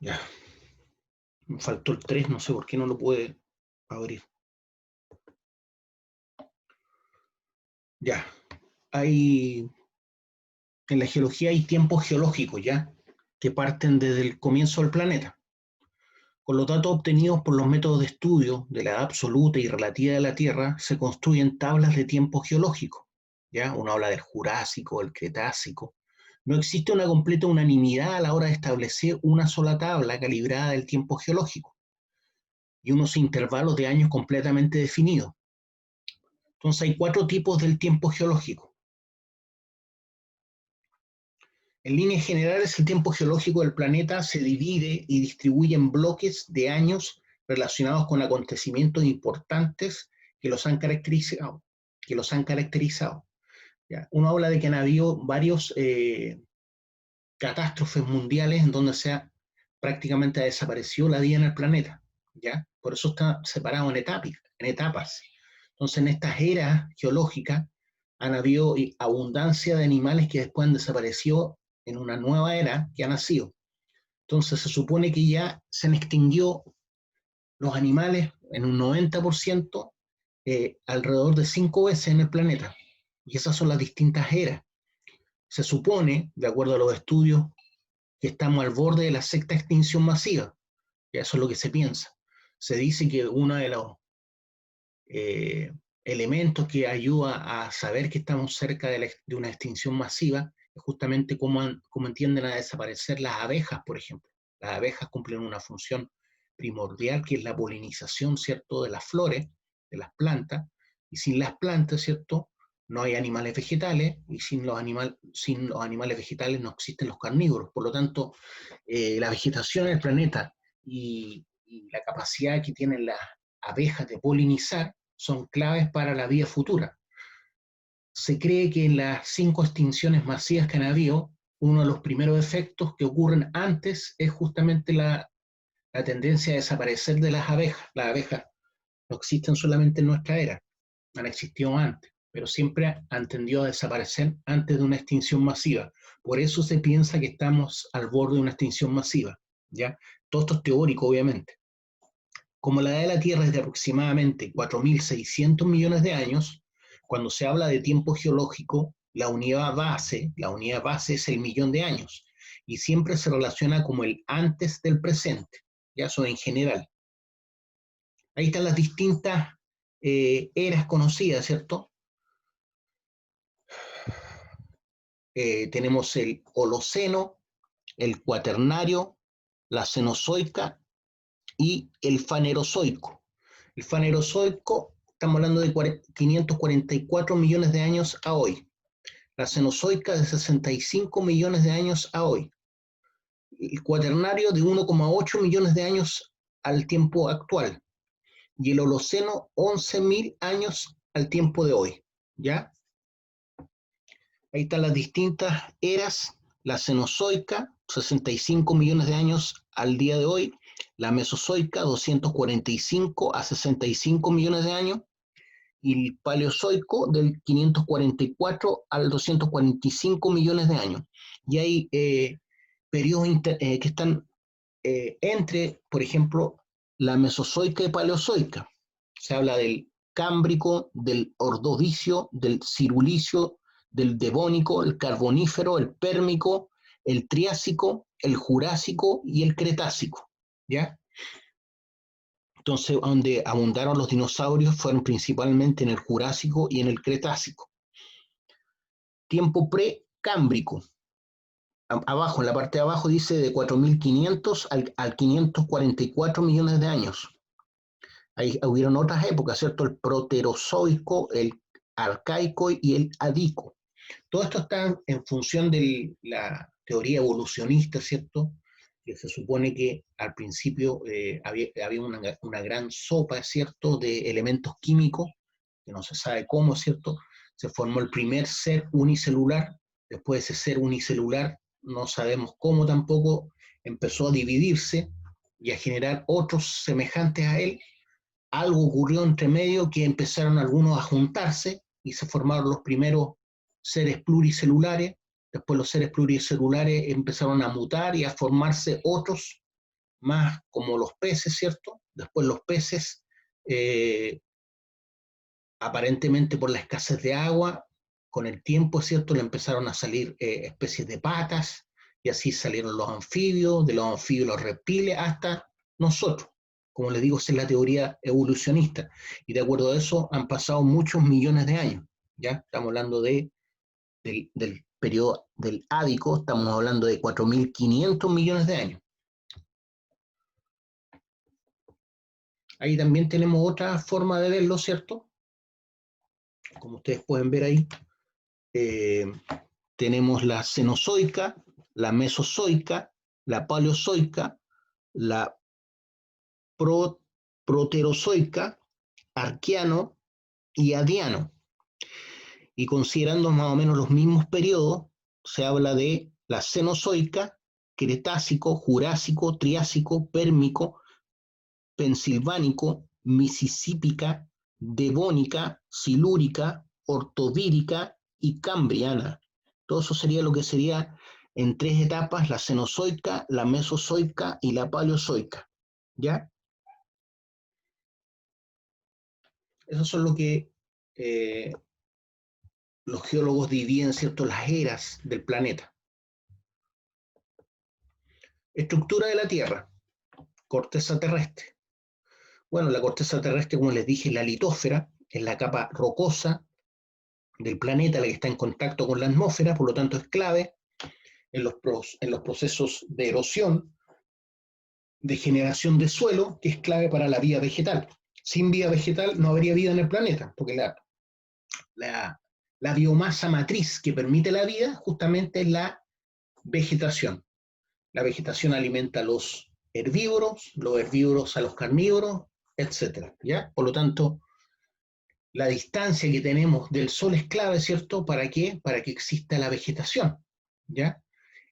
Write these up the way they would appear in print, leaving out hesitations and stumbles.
Ya, me faltó el 3, no sé por qué no lo puede abrir. Ya, hay, en la geología hay tiempos geológicos, ¿ya? Que parten desde el comienzo del planeta. Con los datos obtenidos por los métodos de estudio de la edad absoluta y relativa de la Tierra, se construyen tablas de tiempo geológico. ¿Ya? Uno habla del Jurásico, el Cretácico. No existe una completa unanimidad a la hora de establecer una sola tabla calibrada del tiempo geológico y unos intervalos de años completamente definidos. Entonces hay 4 tipos del tiempo geológico. En líneas generales, el tiempo geológico del planeta se divide y distribuye en bloques de años relacionados con acontecimientos importantes que los han caracterizado. ¿Ya? Uno habla de que han habido varios catástrofes mundiales en donde prácticamente ha desaparecido la vida en el planeta. ¿Ya? Por eso está separado en etapas. Entonces, en estas eras geológicas han habido abundancia de animales que después han desaparecido en una nueva era que ha nacido. Entonces, se supone que ya se han extinguido los animales en un 90%, alrededor de 5 veces en el planeta. Y esas son las distintas eras. Se supone, de acuerdo a los estudios, que estamos al borde de la sexta extinción masiva. Y eso es lo que se piensa. Se dice que uno de los eh, elementos que ayuda a saber que estamos cerca de una extinción masiva es justamente cómo tienden a desaparecer las abejas, por ejemplo. Las abejas cumplen una función primordial que es la polinización, ¿cierto?, de las flores, de las plantas, y sin las plantas, ¿cierto?, no hay animales vegetales, y sin los animales vegetales no existen los carnívoros. Por lo tanto, la vegetación en el planeta y la capacidad que tienen las abejas de polinizar son claves para la vida futura. Se cree que en las 5 extinciones masivas que han habido, uno de los primeros efectos que ocurren antes es justamente la tendencia a desaparecer de las abejas. Las abejas no existen solamente en nuestra era, han existido antes, pero siempre han tendido a desaparecer antes de una extinción masiva. Por eso se piensa que estamos al borde de una extinción masiva, ¿ya? Todo esto es teórico, obviamente. Como la edad de la Tierra es de aproximadamente 4.600 millones de años, cuando se habla de tiempo geológico, la unidad base es el millón de años y siempre se relaciona como el antes del presente, ya eso en general. Ahí están las distintas eras conocidas, ¿cierto? Tenemos el Holoceno, el Cuaternario, la Cenozoica y el Fanerozoico. El Fanerozoico, estamos hablando de 544 millones de años a hoy. La Cenozoica de 65 millones de años a hoy. El Cuaternario de 1,8 millones de años al tiempo actual. Y el Holoceno, 11.000 años al tiempo de hoy. ¿Ya? Ahí están las distintas eras. La Cenozoica, 65 millones de años al día de hoy. La Mesozoica, 245 a 65 millones de años. Y el Paleozoico, del 544 al 245 millones de años. Y hay periodos que están entre, por ejemplo, la Mesozoica y Paleozoica. Se habla del Cámbrico, del Ordovícico, del Cirulicio, del Devónico, el Carbonífero, el Pérmico, el Triásico, el Jurásico y el Cretácico. ¿Ya? Entonces, donde abundaron los dinosaurios fueron principalmente en el Jurásico y en el Cretácico. Tiempo precámbrico. Abajo, en la parte de abajo dice de 4.500 al 544 millones de años. Ahí hubieron otras épocas, ¿cierto? El proterozoico, el arcaico y el adico. Todo esto está en función de la teoría evolucionista, ¿cierto? Que se supone que al principio había una gran sopa, ¿cierto?, de elementos químicos, que no se sabe cómo, ¿cierto? Se formó el primer ser unicelular, después de ese ser unicelular, no sabemos cómo tampoco, empezó a dividirse y a generar otros semejantes a él. Algo ocurrió entre medio que empezaron algunos a juntarse y se formaron los primeros seres pluricelulares. Después los seres pluricelulares empezaron a mutar y a formarse otros más como los peces, ¿cierto? Después los peces, aparentemente por la escasez de agua, con el tiempo, ¿cierto? Le empezaron a salir especies de patas, y así salieron los anfibios, de los anfibios los reptiles, hasta nosotros. Como les digo, esa es la teoría evolucionista. Y de acuerdo a eso han pasado muchos millones de años. ¿Ya? Estamos hablando del periodo del Ádico, estamos hablando de 4.500 millones de años. Ahí también tenemos otra forma de verlo, ¿cierto? Como ustedes pueden ver ahí, tenemos la Cenozoica, la Mesozoica, la Paleozoica, la Proterozoica, Arqueano y Adiano. Y considerando más o menos los mismos periodos, se habla de la Cenozoica, Cretácico, Jurásico, Triásico, Pérmico, Pensilvánico, Misisípica, Devónica, Silúrica, Ordovírica y Cambriana. Todo eso sería lo que sería en 3 etapas: la Cenozoica, la Mesozoica y la Paleozoica. ¿Ya? Eso son lo que los geólogos dividen, ¿cierto?, las eras del planeta. Estructura de la Tierra, corteza terrestre. Bueno, la corteza terrestre, como les dije, es la litósfera, es la capa rocosa del planeta, la que está en contacto con la atmósfera, por lo tanto es clave en los procesos de erosión, de generación de suelo, que es clave para la vida vegetal. Sin vida vegetal no habría vida en el planeta, porque la biomasa matriz que permite la vida justamente es la vegetación. La vegetación alimenta a los herbívoros a los carnívoros, etc. ¿Ya? Por lo tanto, la distancia que tenemos del Sol es clave, ¿cierto? ¿Para qué? Para que exista la vegetación, ¿ya?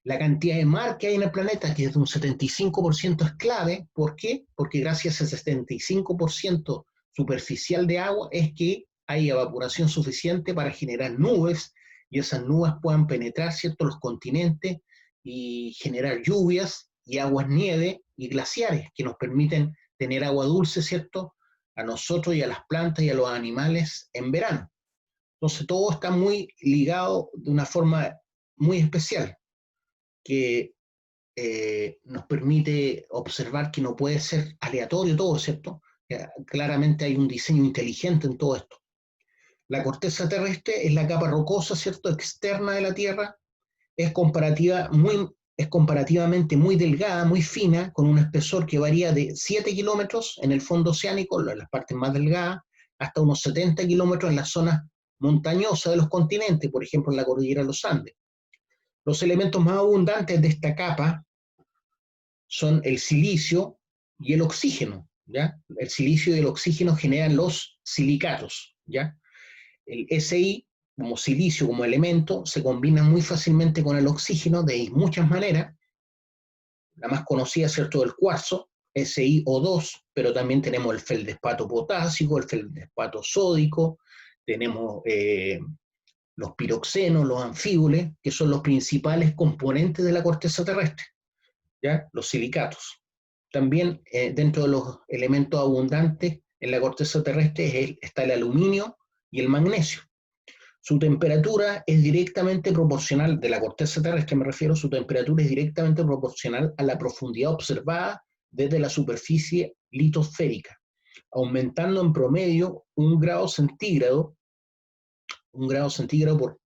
La cantidad de mar que hay en el planeta, que es de un 75%, es clave. ¿Por qué? Porque gracias a ese 75% superficial de agua es que hay evaporación suficiente para generar nubes, y esas nubes puedan penetrar, ¿cierto?, los continentes y generar lluvias y aguas nieve y glaciares que nos permiten tener agua dulce, ¿cierto?, a nosotros y a las plantas y a los animales en verano. Entonces todo está muy ligado de una forma muy especial, que nos permite observar que no puede ser aleatorio todo, ¿cierto? Claramente hay un diseño inteligente en todo esto. La corteza terrestre es la capa rocosa, ¿cierto?, externa de la Tierra, es comparativamente muy delgada, muy fina, con un espesor que varía de 7 kilómetros en el fondo oceánico, en las partes más delgadas, hasta unos 70 kilómetros en las zonas montañosas de los continentes, por ejemplo en la cordillera de los Andes. Los elementos más abundantes de esta capa son el silicio y el oxígeno, ¿ya? El silicio y el oxígeno generan los silicatos, ¿ya? El Si, como silicio, como elemento, se combina muy fácilmente con el oxígeno de muchas maneras. La más conocida, ¿cierto?, el cuarzo, SiO2, pero también tenemos el feldespato potásico, el feldespato sódico, tenemos los piroxenos, los anfíboles, que son los principales componentes de la corteza terrestre, ¿ya? Los silicatos. También dentro de los elementos abundantes en la corteza terrestre está el aluminio y el magnesio. Su temperatura es directamente proporcional, de la corteza terrestre me refiero, su temperatura es directamente proporcional a la profundidad observada desde la superficie litosférica, aumentando en promedio 1 grado centígrado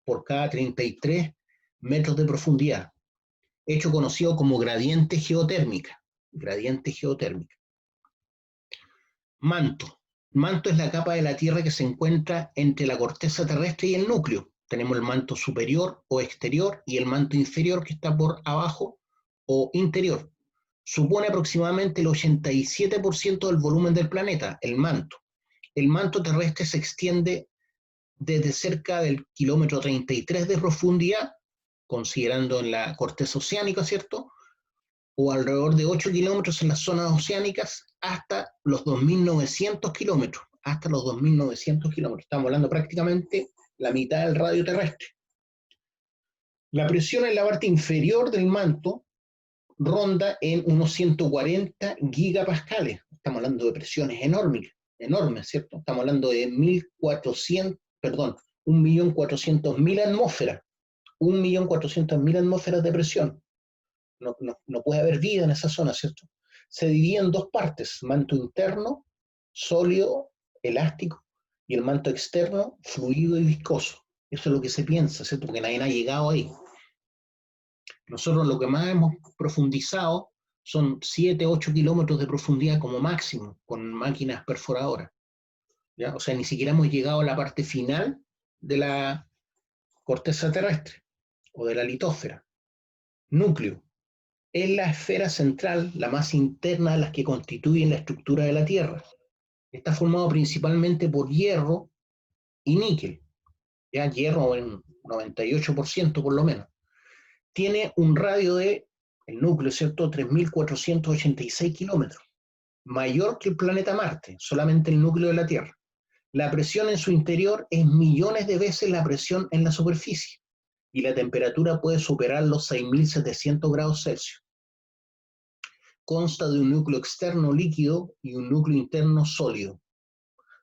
por cada 33 metros de profundidad, hecho conocido como gradiente geotérmica. Gradiente geotérmica. Manto. Manto es la capa de la Tierra que se encuentra entre la corteza terrestre y el núcleo. Tenemos el manto superior o exterior y el manto inferior, que está por abajo, o interior. Supone aproximadamente el 87% del volumen del planeta, el manto. El manto terrestre se extiende desde cerca del kilómetro 33 de profundidad, considerando en la corteza oceánica, ¿cierto?, o alrededor de 8 kilómetros en las zonas oceánicas, hasta los 2.900 kilómetros. Hasta los 2.900 kilómetros. Estamos hablando prácticamente la mitad del radio terrestre. La presión en la parte inferior del manto ronda en unos 140 gigapascales. Estamos hablando de presiones enormes, enormes, ¿cierto? Estamos hablando de 1.400.000 atmósferas, 1.400.000 atmósferas de presión. No puede haber vida en esa zona, ¿cierto? Se divide en dos partes, manto interno, sólido, elástico, y el manto externo, fluido y viscoso. Eso es lo que se piensa, ¿cierto? Porque nadie ha llegado ahí. Nosotros lo que más hemos profundizado son 7, 8 kilómetros de profundidad como máximo, con máquinas perforadoras, ¿ya? O sea, ni siquiera hemos llegado a la parte final de la corteza terrestre o de la litósfera. Núcleo. Es la esfera central, la más interna de las que constituyen la estructura de la Tierra. Está formado principalmente por hierro y níquel, ya hierro en 98% por lo menos. Tiene un radio de, el núcleo, ¿cierto?, 3.486 kilómetros, mayor que el planeta Marte, solamente el núcleo de la Tierra. La presión en su interior es millones de veces la presión en la superficie y la temperatura puede superar los 6.700 grados Celsius. Consta de un núcleo externo líquido y un núcleo interno sólido.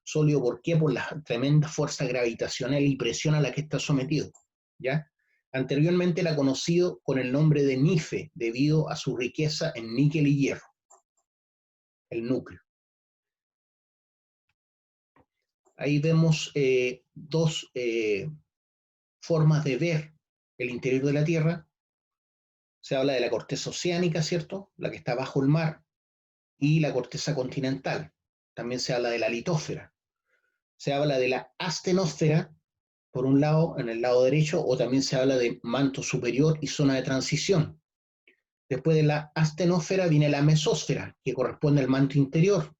Sólido, ¿por qué? Por la tremenda fuerza gravitacional y presión a la que está sometido, ¿ya? Anteriormente era conocido con el nombre de NIFE, debido a su riqueza en níquel y hierro, el núcleo. Ahí vemos dos formas de ver el interior de la Tierra. Se habla de la corteza oceánica, ¿cierto?, la que está bajo el mar, y la corteza continental. También se habla de la litósfera. Se habla de la astenosfera, por un lado, en el lado derecho, o también se habla de manto superior y zona de transición. Después de la astenosfera viene la mesósfera, que corresponde al manto interior,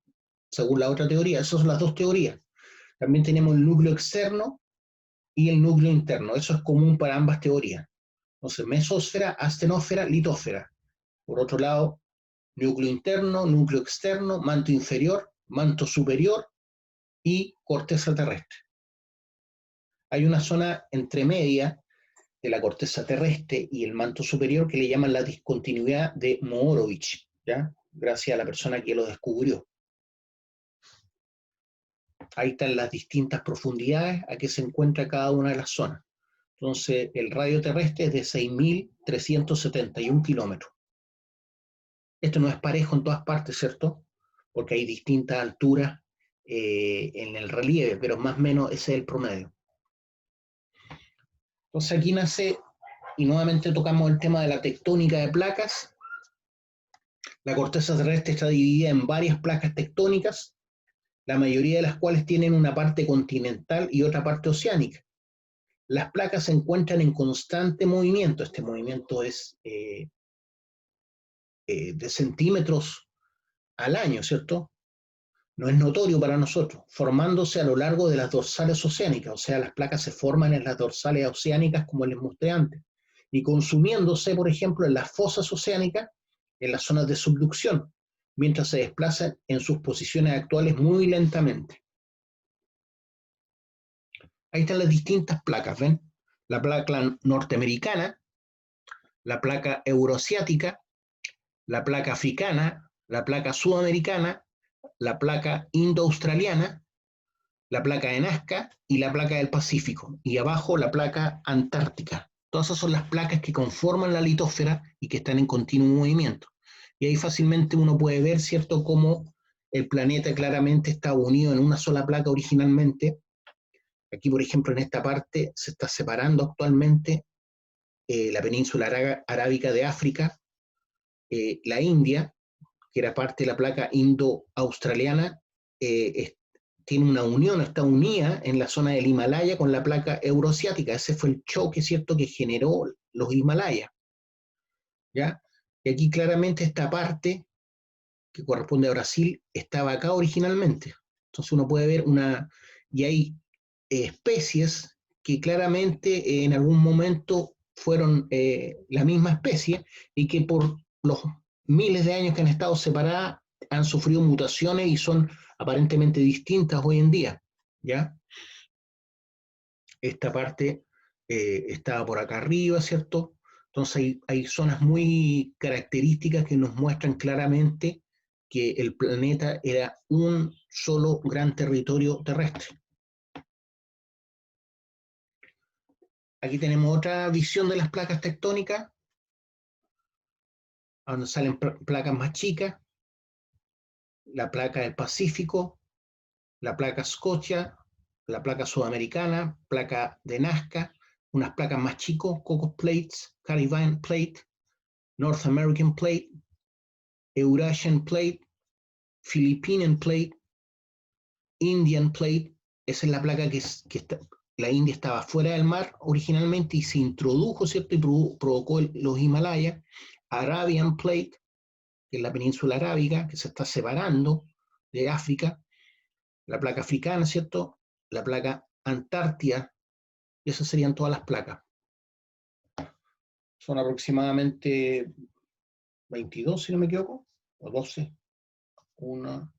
según la otra teoría. Esas son las dos teorías. También tenemos el núcleo externo y el núcleo interno. Eso es común para ambas teorías. Entonces, mesósfera, astenosfera, litósfera. Por otro lado, núcleo interno, núcleo externo, manto inferior, manto superior y corteza terrestre. Hay una zona entremedia de la corteza terrestre y el manto superior que le llaman la discontinuidad de Mohorovic, ¿ya? Gracias a la persona que lo descubrió. Ahí están las distintas profundidades a que se encuentra cada una de las zonas. Entonces, el radio terrestre es de 6.371 kilómetros. Esto no es parejo en todas partes, ¿cierto? Porque hay distintas alturas en el relieve, pero más o menos ese es el promedio. Entonces aquí nace, y nuevamente tocamos el tema de la tectónica de placas. La corteza terrestre está dividida en varias placas tectónicas, la mayoría de las cuales tienen una parte continental y otra parte oceánica. Las placas se encuentran en constante movimiento. Este movimiento es de centímetros al año, ¿cierto? No es notorio para nosotros, formándose a lo largo de las dorsales oceánicas, o sea, las placas se forman en las dorsales oceánicas, como les mostré antes, y consumiéndose, por ejemplo, en las fosas oceánicas, en las zonas de subducción, mientras se desplazan en sus posiciones actuales muy lentamente. Ahí están las distintas placas, ¿ven? La placa norteamericana, la placa euroasiática, la placa africana, la placa sudamericana, la placa indo-australiana, la placa de Nazca y la placa del Pacífico, y abajo la placa antártica. Todas esas son las placas que conforman la litósfera y que están en continuo movimiento. Y ahí fácilmente uno puede ver, ¿cierto?, cómo el planeta claramente está unido en una sola placa originalmente. Aquí, por ejemplo, en esta parte se está separando actualmente la península arábica de África, la India, que era parte de la placa indo-australiana, tiene una unión, está unida en la zona del Himalaya con la placa euroasiática. Ese fue el choque, ¿cierto?, que generó los Himalayas, ¿ya? Y aquí claramente esta parte, que corresponde a Brasil, estaba acá originalmente. Entonces uno puede ver y hay especies que claramente en algún momento fueron la misma especie y que por los miles de años que han estado separadas han sufrido mutaciones y son aparentemente distintas hoy en día, ¿ya? Esta parte estaba por acá arriba, ¿cierto? Entonces hay zonas muy características que nos muestran claramente que el planeta era un solo gran territorio terrestre. Aquí tenemos otra visión de las placas tectónicas, donde salen placas más chicas, la placa del Pacífico, la placa Scotia, la placa sudamericana, placa de Nazca, unas placas más chicos, Cocos Plates, Caribbean Plate, North American Plate, Eurasian Plate, Philippine Plate, Indian Plate. Esa es la placa que está, la India estaba fuera del mar originalmente y se introdujo, ¿cierto? Y provocó los Himalayas. Arabian Plate, que es la península arábiga, que se está separando de África. La placa africana, ¿cierto? La placa Antártida, y esas serían todas las placas. Son aproximadamente 22, si no me equivoco, o 12. 1,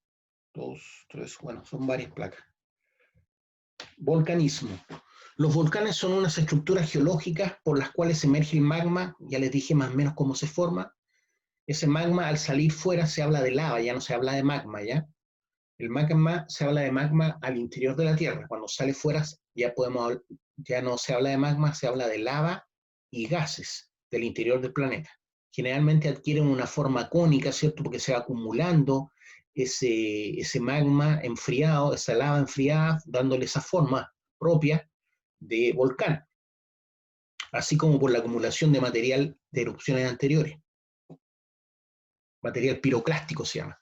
2, 3, bueno, son varias placas. Volcanismo. Los volcanes son unas estructuras geológicas por las cuales emerge el magma, ya les dije más o menos cómo se forma. Ese magma al salir fuera se habla de lava, ya no se habla de magma, ¿ya? El magma se habla de magma al interior de la Tierra, cuando sale fuera ya no se habla de magma, se habla de lava y gases del interior del planeta. Generalmente adquieren una forma cónica, ¿cierto? Porque se va acumulando ese magma enfriado, esa lava enfriada, dándole esa forma propia de volcán, así como por la acumulación de material de erupciones anteriores. Material piroclástico se llama.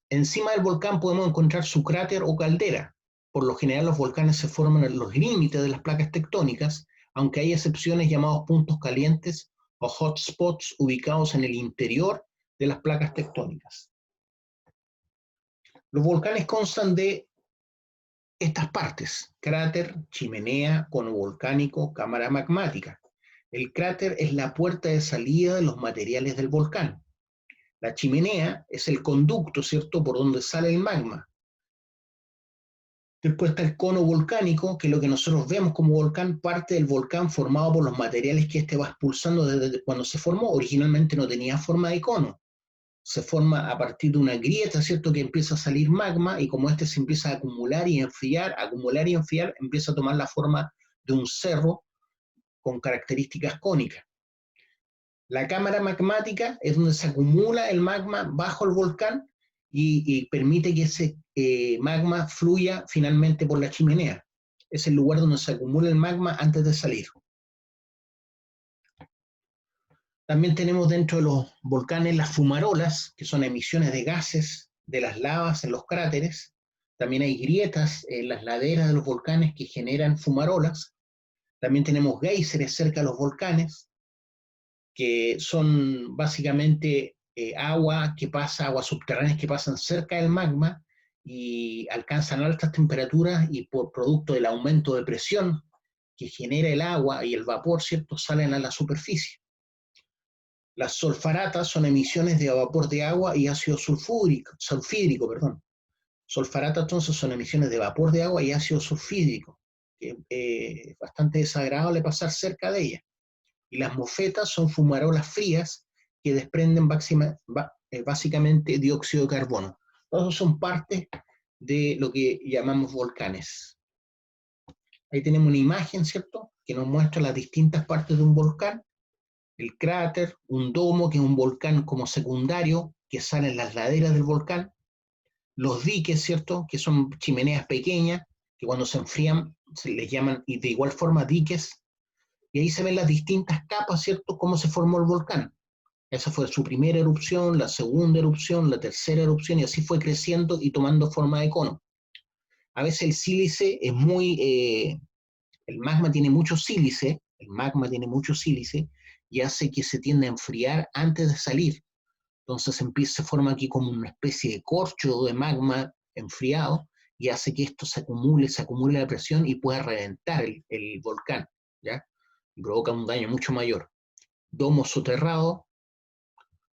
Encima del volcán podemos encontrar su cráter o caldera. Por lo general los volcanes se forman en los límites de las placas tectónicas, aunque hay excepciones llamados puntos calientes o hotspots ubicados en el interior de las placas tectónicas. Los volcanes constan de estas partes: cráter, chimenea, cono volcánico, cámara magmática. El cráter es la puerta de salida de los materiales del volcán. La chimenea es el conducto, ¿cierto?, por donde sale el magma. Después está el cono volcánico, que es lo que nosotros vemos como volcán, parte del volcán formado por los materiales que este va expulsando desde cuando se formó. Originalmente no tenía forma de cono. Se forma a partir de una grieta, ¿cierto?, que empieza a salir magma, y como este se empieza a acumular y enfriar, empieza a tomar la forma de un cerro con características cónicas. La cámara magmática es donde se acumula el magma bajo el volcán y permite que ese magma fluya finalmente por la chimenea. Es el lugar donde se acumula el magma antes de salir. También tenemos dentro de los volcanes las fumarolas, que son emisiones de gases de las lavas en los cráteres. También hay grietas en las laderas de los volcanes que generan fumarolas. También tenemos géiseres cerca de los volcanes, que son básicamente aguas subterráneas que pasan cerca del magma y alcanzan altas temperaturas, y por producto del aumento de presión que genera el agua y el vapor, ¿cierto?, salen a la superficie. Las solfaratas son emisiones de vapor de agua y ácido sulfídrico. Solfaratas entonces son emisiones de vapor de agua y ácido sulfídrico, que es bastante desagradable pasar cerca de ellas. Y las mofetas son fumarolas frías que desprenden básicamente dióxido de carbono. Todos son parte de lo que llamamos volcanes. Ahí tenemos una imagen, ¿cierto?, que nos muestra las distintas partes de un volcán. El cráter, un domo, que es un volcán como secundario, que sale en las laderas del volcán. Los diques, ¿cierto?, que son chimeneas pequeñas, que cuando se enfrían se les llaman, y de igual forma, diques. Y ahí se ven las distintas capas, ¿cierto?, cómo se formó el volcán. Esa fue su primera erupción, la segunda erupción, la tercera erupción, y así fue creciendo y tomando forma de cono. A veces el sílice es el magma tiene mucho sílice, y hace que se tienda a enfriar antes de salir. Entonces se forma aquí como una especie de corcho de magma enfriado, y hace que esto se acumule la presión y pueda reventar el volcán, ¿ya? Y provoca un daño mucho mayor. Domo soterrado,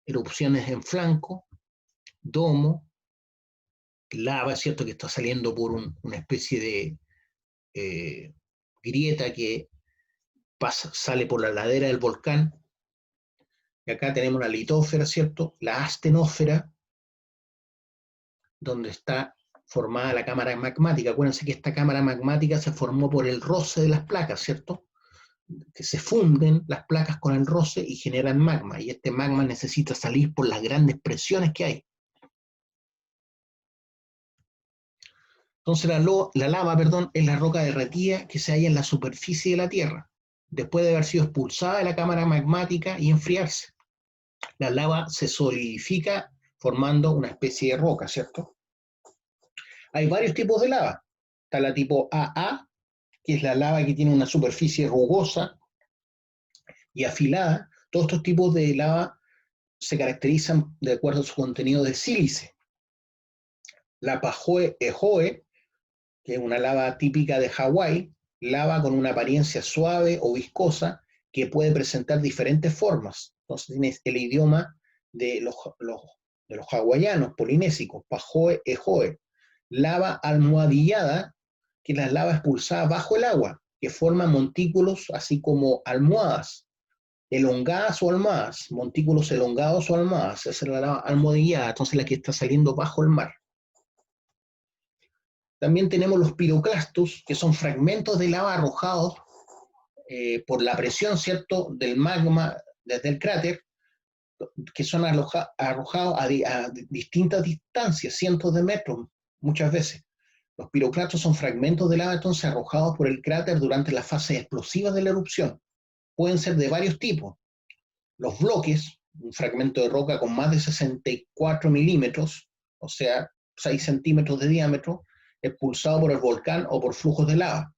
erupciones en flanco, domo, lava, ¿cierto?, que está saliendo por una especie de grieta que sale por la ladera del volcán, Y acá tenemos la litósfera, ¿cierto? La astenósfera, donde está formada la cámara magmática. Acuérdense que esta cámara magmática se formó por el roce de las placas, ¿cierto? Que se funden las placas con el roce y generan magma, y este magma necesita salir por las grandes presiones que hay. Entonces la lava, perdón, es la roca derretida que se halla en la superficie de la Tierra, después de haber sido expulsada de la cámara magmática y enfriarse. La lava se solidifica formando una especie de roca, ¿cierto? Hay varios tipos de lava. Está la tipo AA, que es la lava que tiene una superficie rugosa y afilada. Todos estos tipos de lava se caracterizan de acuerdo a su contenido de sílice. La Pahoe Ehoe, que es una lava típica de Hawái, lava con una apariencia suave o viscosa que puede presentar diferentes formas. Entonces tienes el idioma de los hawaianos, polinésicos, Pahoe Ehoe. Lava almohadillada, que es la lava expulsada bajo el agua, que forma montículos así como almohadas, elongadas o almohadas, montículos elongados o almohadas. Esa es la lava almohadillada, entonces la que está saliendo bajo el mar. También tenemos los piroclastos, que son fragmentos de lava arrojados por la presión, ¿cierto?, del magma desde el cráter, que son arrojados a distintas distancias, cientos de metros, muchas veces. Los piroclastos son fragmentos de lava entonces arrojados por el cráter durante las fases explosivas de la erupción. Pueden ser de varios tipos. Los bloques, un fragmento de roca con más de 64 milímetros, o sea, 6 centímetros de diámetro, expulsado por el volcán o por flujos de lava.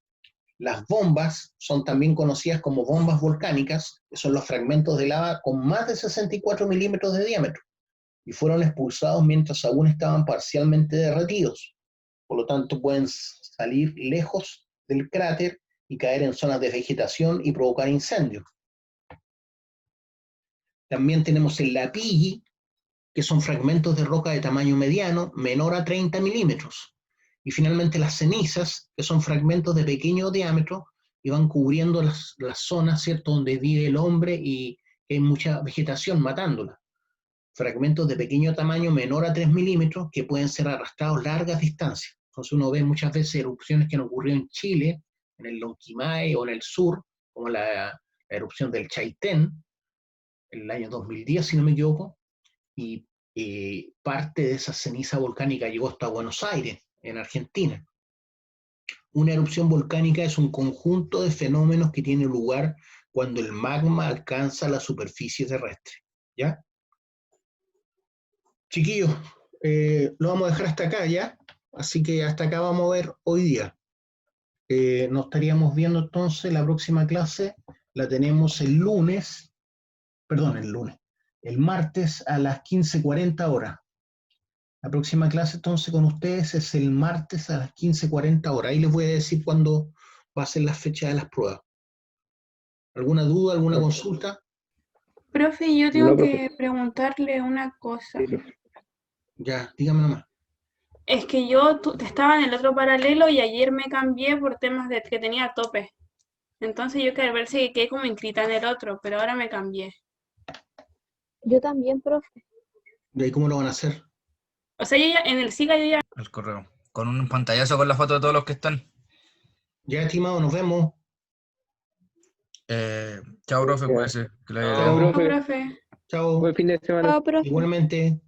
Las bombas son también conocidas como bombas volcánicas, que son los fragmentos de lava con más de 64 milímetros de diámetro, y fueron expulsados mientras aún estaban parcialmente derretidos. Por lo tanto, pueden salir lejos del cráter y caer en zonas de vegetación y provocar incendios. También tenemos el lapilli, que son fragmentos de roca de tamaño mediano, menor a 30 milímetros. Y finalmente las cenizas, que son fragmentos de pequeño diámetro y van cubriendo las zonas, ¿cierto?, donde vive el hombre y hay mucha vegetación matándola. Fragmentos de pequeño tamaño, menor a 3 milímetros, que pueden ser arrastrados largas distancias. Entonces uno ve muchas veces erupciones que han ocurrido en Chile, en el Lonquimay o en el sur, como la erupción del Chaitén, en el año 2010, si no me equivoco, y parte de esa ceniza volcánica llegó hasta Buenos Aires, en Argentina. Una erupción volcánica es un conjunto de fenómenos que tiene lugar cuando el magma alcanza la superficie terrestre. ¿Ya? Chiquillos, lo vamos a dejar hasta acá, ¿ya? Así que hasta acá vamos a ver hoy día. Nos estaríamos viendo entonces la próxima clase, la tenemos el martes a las 15:40 horas. La próxima clase entonces con ustedes es el martes a las 15:40 horas. Ahí les voy a decir cuándo va a ser la fecha de las pruebas. ¿Alguna duda, alguna consulta? Profe, yo tengo que preguntarle una cosa. Ya, dígame nomás. Es que yo estaba en el otro paralelo y ayer me cambié por temas de que tenía tope. Entonces yo quería ver si quedé como inscrita en el otro, pero ahora me cambié. Yo también, profe. ¿Y ahí cómo lo van a hacer? O sea, yo ya, en el SIGA yo ya... El correo. Con un pantallazo con la foto de todos los que están. Ya, estimado, nos vemos. Chao, profe, cuídese. Que le vaya Chao, bien. profe. profe. Chao. Buen fin de semana. Chao, profe. Igualmente.